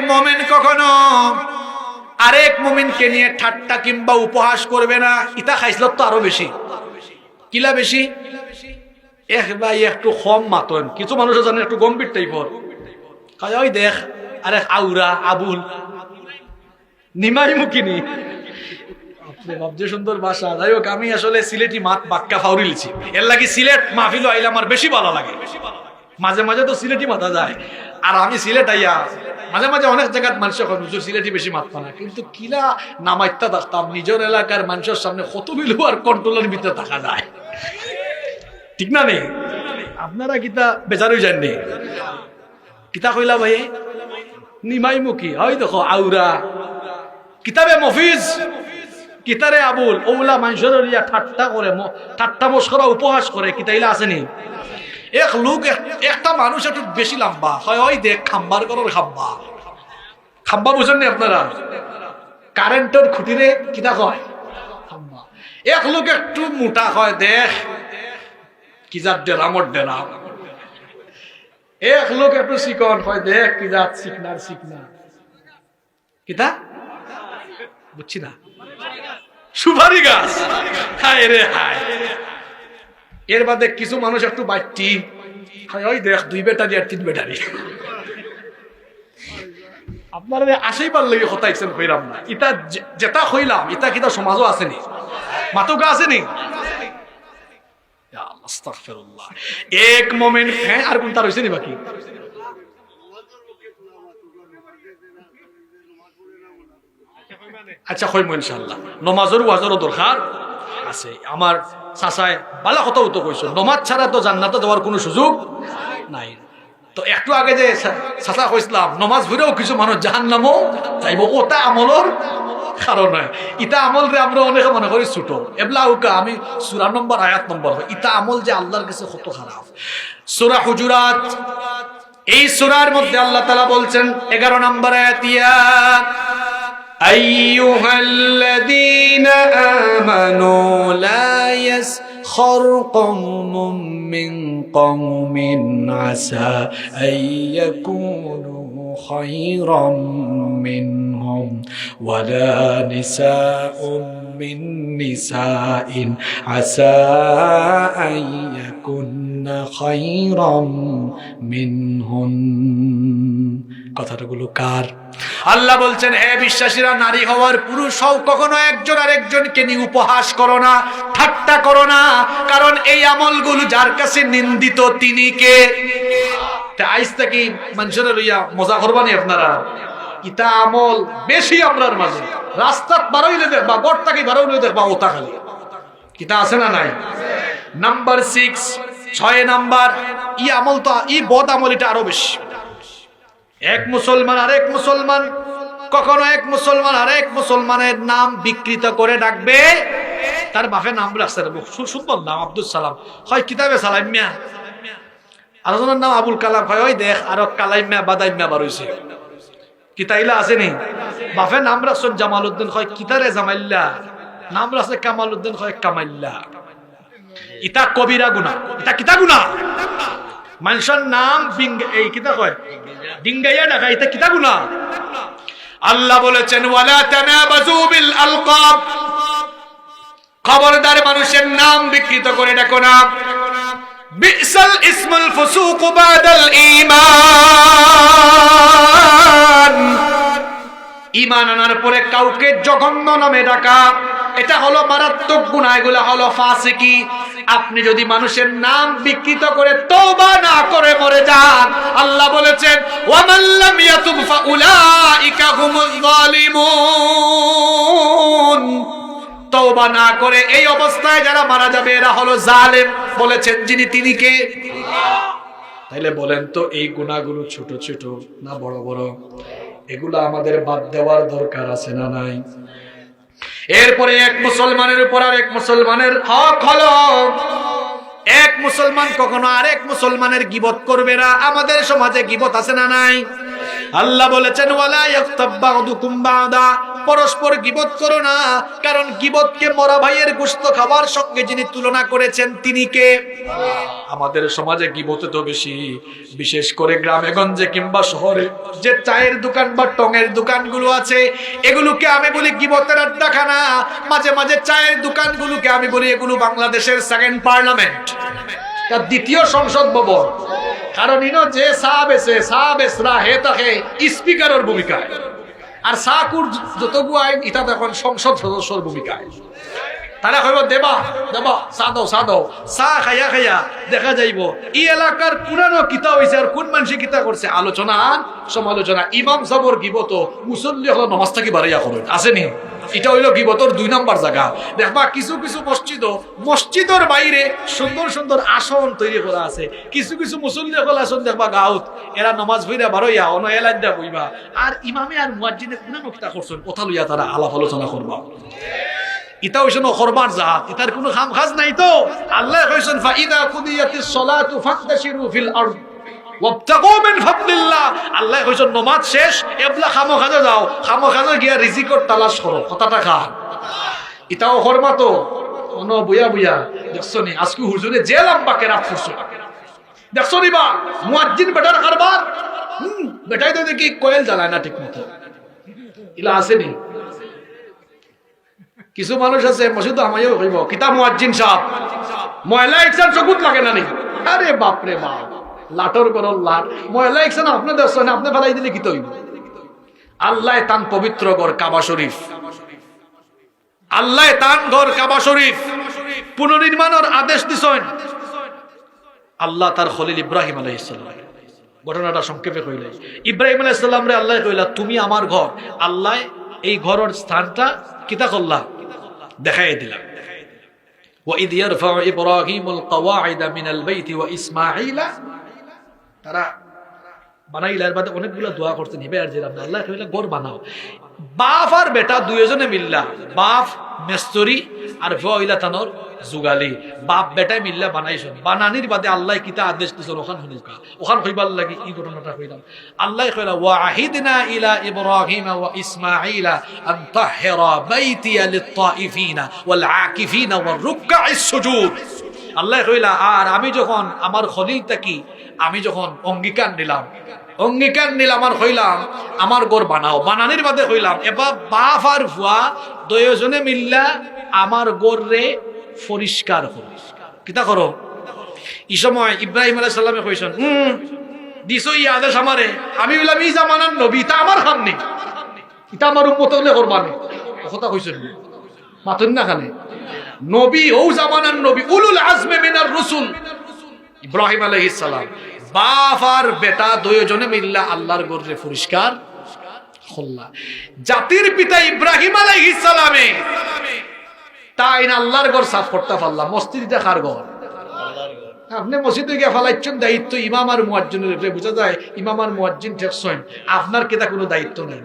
মুমিন কখনো আরেক মুমিনকে নিয়ে ঠাট্টা কিংবা উপহাস করবে না। ইতা খাইসলত তো আরো বেশি, কিলা বেশি, ভাই একটু কম মাতন। কিছু মানুষ জানেন একটু গম্ভীর টাইপর, ওই দেখ আরে আউরা আবুল নিমাই মুখিনি ভাবছে সুন্দর ভাষা। যাই হোক, আমি আসলে সিলেটি মাত বাক্কা ফাউরিলছি, এর লাগি সিলেট মাহফিল আইলে আমার বেশি ভালো লাগে। মাঝে মাঝে তো সিলেটি মাথা যায়, আর আমি সিলেট আইয়া মাঝে মাঝে অনেক জায়গাত মানুষ হুজুর সিলেটি বেশি মাত পানা, কিন্তু কিলা নামাইতা থাকতাম নিজের এলাকার মানুষের সামনে কত মিলু আর কন্ট্রোলের ভিতরে থাকা যায়, ঠিক না নেই? আপনারা কিতা বেচার হয়ে যাননি, কিতা কইলা ভাই নিমাইমুখী হয় দেখো আউরা কিতাবে মফিজ কিতারে আবুল ওলা মানুষের ঠাট্টা করে, ঠাট্টা মস্করা উপহাস করে, কিতাইলা আসেনি? এক লোক একটা মানুষ একটু বেশি লম্বা হয়, ওই দেখ খাম্বার করার খাম্বা, খাম্বা বুঝেন নি আপনারা? কারেন্টের খুঁটিরে কিতা কয় খাম্বা। এক লোক একটু মোটা হয়, দেখ কি যার ডেরামর ডেরাম। এক লোক একটু চিকন হয়, দেখ কি যার চিকনার চিকনা, কিতা বুঝছি না, সুপারি গাছ, হায় রে হায়। এর বাদে কিছু মানুষ একটু বাড়তি হয়, ওই দেখ 2 ব্যাটারি আর 3 ব্যাটারি। আপনারা আসেই পারলে হতাইছেন কইরাম না, ইটা যেটা হইলাম ইটা কিতা সমাজও আসেনি, মাতুকা আসেনি। আস্তাগফিরুল্লাহ। এক মোমেন, হ্যাঁ আর কোনটা রইছে নি বাকি? আচ্ছা কইমু ইনশাআল্লাহ। নমাজের ওয়াজেরও দরকার আছে। আমার চাচায় বালা কথা তো কইছো, নমাজ ছাড়া তো জান্নাতে যাওয়ার কোনো সুযোগ নাই। তো একটু আগে যে চাচা কইছিলাম নমাজ ভুলেও কিছু মানুষ জাহান্নামও যাইব, ওটা আমলের কারণ হয়। ইটা আমল রে আমরা অনেকে মনে করি ছোট, এবলা উকা আমি সূরা নম্বর আয়াত নম্বর, ইটা আমল যে আল্লাহর কাছে কত খারাপ। সূরা হুজুরাত, এই সূরার মধ্যে আল্লাহ তাআলা বলছেন 11 নম্বর আয়াত, ইয়া আইয়ুহাল্লাযীনা আমানু লা يسخر قوم من قوم عسى أن يكونوا خيرا منهم ولا نساء من نساء عسى أن يكن خيرا منهن। কথাগুলো কার? আল্লাহ বলছেন, হে বিশ্বাসীরা, নারী হওয়ার পুরুষ হও, কখনো একজন আরেকজনকে নিয়ে উপহাস করো না, ঠাট্টা করো না, কারণ এই আমলগুলো যার কাছে নিন্দিত তিনি কে? আইস থেকে মানুষের লইয়া মজা করবানি আপনারা, ইটা আমল বেশি আমরার মাঝে। রাস্তাত বারোইলে দেখবা, গড় থেকে বারোইলে দেখবা ওটা খালি, কিতা আছে না নাই? নাম্বার 6 নাম্বার, ই আমল তো ই বদ আমল, এটা আরো বেশি। এক মুসলমান আরেক মুসলমান, কখনো এক মুসলমান আরেক মুসলমানের নাম বিকৃত করে ডাকবে। তার বাপের নাম রাখছে সুন্দর নাম আব্দুল সালাম, হয় কিতাবে সালাইমিয়া, আরেকজনের নাম আবুল কালাম, হয় ওই দেখ আরো কালাইমিয়া বাদাইমিয়া বার হইছে, কিতাইলা আসেনি? বাপের নাম রাখছেন জামাল উদ্দিন, হয় কিতারে জামাইল্লা, নাম রাখছে কামাল উদ্দিন, হয় কামাইল্লা। ইতা কবিরা গুনাহ, ইতা কিতা গুনাহ? মানুষের নাম এই কিতা কয় ডিঙ্গাইয়া ডাকা, এটা কিতা গুনাহ? আল্লাহ বলেছেন, ওয়ালা তানাবাযু বিল আলকাব, খবরদার মানুষের নাম বিকৃত করে ডাকো না। বিসাল ইসমুল ফুসুক বাদাল ঈমান, ঈমান আনার পরে কাউকে জঘন্য নামে ডাকা, এটা হলো মারাত্মক গুনাহ, এগুলা হলো ফাসিকি। আপনি যদি মানুষের নাম বিকৃত করে তওবা না করে মরে যান, আল্লাহ বলেছেন, ওয়া মান লাম ইয়াতুব ফাউলাইকা হুমুয যালিমুন, তওবা না করে এই অবস্থায় যারা মারা যাবে এরা হলো জালেম। বলেছেন যিনি, তিনি কে? তাইলে বলেন তো এই গুনাহগুলো ছোট ছোট না বড় বড়? এগুলো আমাদের বাদ দেওয়ার দরকার আছে না নাই? এরপরে এক মুসলমানের উপর আরেক মুসলমানের হক হলো, এক মুসলমান কখনো আরেক মুসলমানের গীবত করবে না। আমাদের সমাজে গীবত আছে না নাই? আল্লাহ বলেছেন, ওয়ালা ইয়াগতাব বা'দুকুম বা'দা, পরস্পর গীবত করো না, কারণ গীবতকে মরা ভাইয়ের গোশত খাবার সঙ্গে যিনি তুলনা করেছেন তিনি কে? আমাদের সমাজে গীবত তো বেশি, বিশেষ করে গ্রামে গঞ্জে কিংবা শহরে যে চায়ের দোকান বা টঙের দোকানগুলো আছে, এগুলোকে আমি বলি গীবতের আড্ডাখানা। মাঝে মাঝে চায়ের দোকানগুলোকে আমি বলি এগুলো বাংলাদেশের সেকেন্ড পার্লামেন্ট, তার দ্বিতীয় সংসদ ভবন। কারণ ইনো যে চা বেচরা হে তাকে স্পিকারের ভূমিকায়, আর চাকুর যতগু আইন ইটা এখন সংসদ সদস্যর ভূমিকায়। তারা কইব দেবা দেবা চা দাও, চা খাইয়া খাইয়া দেখা যাইব এই এলাকার পুরানো কিতা হইছে আর কোন মানুষে কিতা করছে, আলোচনা সমালোচনা। ইমাম সাবর গিবত, মুসল্লি হলো নমাজ থাকি বাড়াইয়া করেন, আসেনি? এটা হইলো গিবতর 2 নম্বর জায়গা। দেখবা কিছু কিছু মসজিদের বাইরে সুন্দর সুন্দর আসন তৈরি করা আছে, কিছু কিছু মুসল্লি হল আসন দেখবা গাঁত, এরা নমাজ ভইরা বারইয়া অন এলাইদা বইবা, আর ইমামে আর মুয়াজ্জিনে কোন নকিতা করছেন কথা লইয়া তারা আলাপ আলোচনা করবা। ইতা হইছে নখরবার জাত, ইতার কোনো খাম খাজ নাই। তো আল্লাহ কইছেন ফাইদা কুদিয়াতিস সালাতু ফান্তাশিরু ফিল আরদ ওয়াবতাগু মিন ফাদলিল্লাহ। আল্লাহ কইছেন নামাজ শেষ, এবলা খামোখাজে যাও, খামোখাজে গিয়া রিজিকর তালাশ করো, কথাটা খা। ইতাও খরমা তো অন বুয়া বুয়া দেখছনি আজকে হুজুরে যে লম্বা কেরাত করছে, দেখছনি বা মুয়াজ্জিন বেটার কারবার। বেটাই তো দেখি কোয়েল জ্বালায় না ঠিক মতো, ইলা আসেনি? কিছু মানুষ আছে মসজিদ আমায়ও কইব কিতা মুয়াজ্জিন সাহেব ময়লা একসান চকুত লাগে না নি? আরে বাপ রে বাপ, লাটর করল লাট, ময়লা একসান আপনি দেখছেন, আপনি ফেলাই দিলে কি হইব? আল্লাহ তান পবিত্র ঘর কাবা শরীফ, আল্লাহ তান ঘর কাবা শরীফ পুনর্নির্মাণের আদেশ দিছেন। আল্লাহ তার খলিল ইব্রাহিম আলাইহিস সালাম, ঘটনাটা সংক্ষেপে কইলে, ইব্রাহিম আলাইহিস সালাম রে আল্লাহ কইলা তুমি আমার ঘর। আল্লাহ এই ঘরের স্থানটা কিতা করলা দেখাই দিলাম। وَإِذْ يَرْفَعُ إِبْرَاهِيمُ الْقَوَاعِدَ مِنَ الْبَيْتِ وَإِسْمَاعِيلَ। তারা বানাইলার বাদে অনেকগুলো দোয়া করতেন, হিবে আর জিরাম আল্লাহ কইলা ঘর বানাও। বাপ আর বেটা দুইজনে মিল্লা, বাপ মেস্তরি আর ফয়লা তানর জুগালি, বাপ বেটাই মিল্লা বানাইছেন। বানানির বাদে আল্লাহ কিতা আদেশ দিছেন ওখান হুনুকা, ওখান কইবার লাগি এই ঘটনাটা কইলাম। আল্লাহ কইলা ওয়া আহিদনা ইলা ইব্রাহিম ওয়া ইসমাঈলা আন তাহহিরা বাইতিয়া লিত-তাইফিনা ওয়াল আকিফিনা ওয়ার রুকআইস সুজুদ। আল্লাহ কইলা আর আমি যখন আমার খলিলটাকে আমি যখন অঙ্গীকার নিলাম আর হইলাম আমার ঘর বানাও। বানানির বাদে হইলাম এবার বাপ আর ভুয়া দুইজনে মিল্লা আমার ঘর রে পরিষ্কার করো, কিতা করো। এই সময় ইব্রাহিম আলাইহিস সালামে কইছেন দিছো ই আদেশ আমারে, আমি বললাম ই জামানার নবী, তা আমার সামনে, এটা আমার উম্মত হলে করবানে, কথা কইছেন মাতুন না খানে। নবী ও জামানার নবী, উলুল আজমে মিনার রাসূল ইব্রাহিম আলাইহিস সালাম, বাপ আর বেটা দুইজনে মিল্লা আল্লাহর ঘরে পরিষ্কার করলা। জাতির পিতা ইব্রাহিম আলাইহিস সালামে তাই না আল্লাহর ঘর সাফ করতে পারলাম। মসজিদে কার ঘর? আপনি মসজিদে গিয়ে ফেলাইছেন, দায়িত্ব ইমাম আর মুয়াজ্জিনের। বুঝা যায় ইমাম আর মুয়াজ্জিন ঠেকছেন, আপনার কেটা কোনো দায়িত্ব নেই।